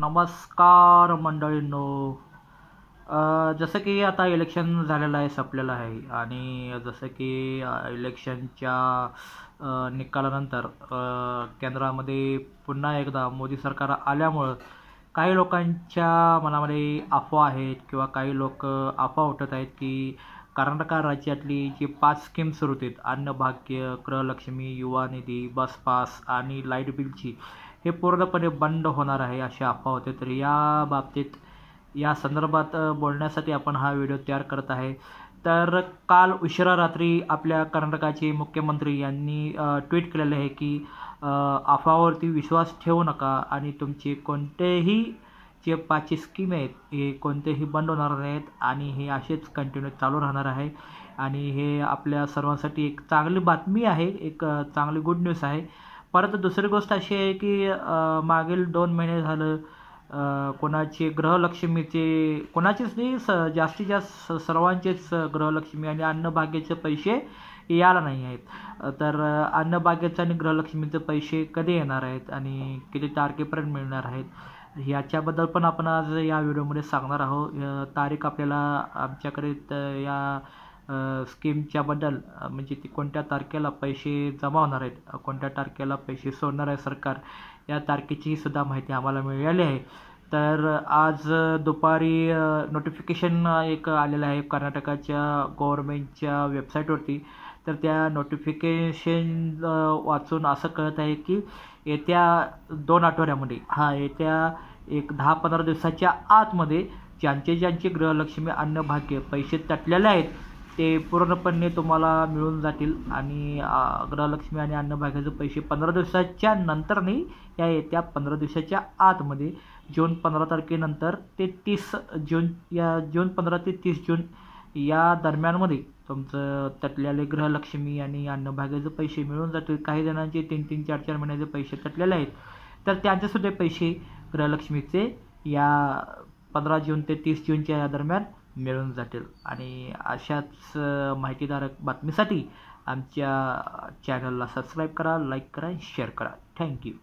नमस्कार मंडळींनो. जसं की आता इलेक्शन झालेलं आहे, संपलेलं आहे आणि जसं की इलेक्शनच्या निकालानंतर केंद्रामध्ये पुन्हा एकदा मोदी सरकार आल्यामुळं काही लोकांच्या मनामध्ये अफवा आहेत किंवा काही लोक अफवा उठत आहेत की कर्नाटक राज्यातली जी 5 स्कीम सुरू होतील, अन्नभाग्य, गृहलक्ष्मी, युवा निधी, बस पास आणि लाईट बिलची, हे पूर्णपणे बंद होणार आहे अशी अफवा होते. तर या बाबतीत या संदर्भात बोलण्यासाठी आपण हा व्हिडिओ तयार करत आहे. तर काल उशिरा रात्री आपल्या कर्नाटकाचे मुख्यमंत्री यांनी ट्विट केलेले आहे की अफवावरती विश्वास ठेवू नका आणि तुमचे कोणतेही जे 5 स्कीम आहेत हे कोणतेही बंद होणार नाहीत आणि हे असेच कंटिन्यू चालू राहणार आहे. आणि हे आपल्या सर्वांसाठी एक चांगली बातमी आहे, एक चांगली गुड न्यूज आहे. परत दुसरी गोष्ट अशी आहे की मागील 2 महिने झालं कोणाचे गृहलक्ष्मीचे, कोणाचेच नाही, जास्तीत जास्त सर्वांचेच गृहलक्ष्मी आणि अन्नभाग्याचे पैसे यायला नाही आहेत. तर अन्नभाग्याचे आणि गृहलक्ष्मीचे पैसे कधी येणार आहेत आणि किती तारखेपर्यंत मिळणार आहेत याच्याबद्दल पण आपण आज या व्हिडिओमध्ये सांगणार आहोत. तारीख आपल्याला आमच्याकडे या स्कीमच्याबद्दल म्हणजे ती कोणत्या तारखेला पैसे जमा होणार आहेत, कोणत्या तारखेला पैसे सोडणार आहे सरकार, या तारखेची सुद्धा माहिती आम्हाला मिळाली आहे. तर आज दुपारी नोटिफिकेशन एक आलेलं आहे कर्नाटकाच्या गव्हर्मेंटच्या वेबसाईटवरती. तर त्या नोटिफिकेशन वाचून असं कळत आहे की येत्या 2 आठवड्यामध्ये, येत्या एक 10-15 दिवसाच्या आतमध्ये ज्यांचे गृहलक्ष्मी अन्नभाग्य पैसे तटलेले आहेत ते पूर्णपणे तुम्हाला मिळून जातील. आणि गृहलक्ष्मी आणि अन्नभाग्याचे पैसे 15 दिवसाच्या नंतर नाही, या येत्या 15 दिवसाच्या आतमध्ये जून 15 तारखेनंतर ते 30 जून, या जून 15 ते 30 जून या दरम्यानमध्ये तुमचं तटलेले गृहलक्ष्मी आणि अन्नभाग्याचे पैसे मिळून जातील. काही जणांचे 3-3, 4-4 महिन्याचे पैसे तटलेले आहेत, तर त्यांचेसुद्धा पैसे गृहलक्ष्मीचे या 15 जून ते 30 जूनच्या या दरम्यान मिळून जातील. आणि अशाच माहितीदारक बातमीसाठी आमच्या चॅनलला सबस्क्राईब करा, लाईक करा, शेअर करा. थँक्यू.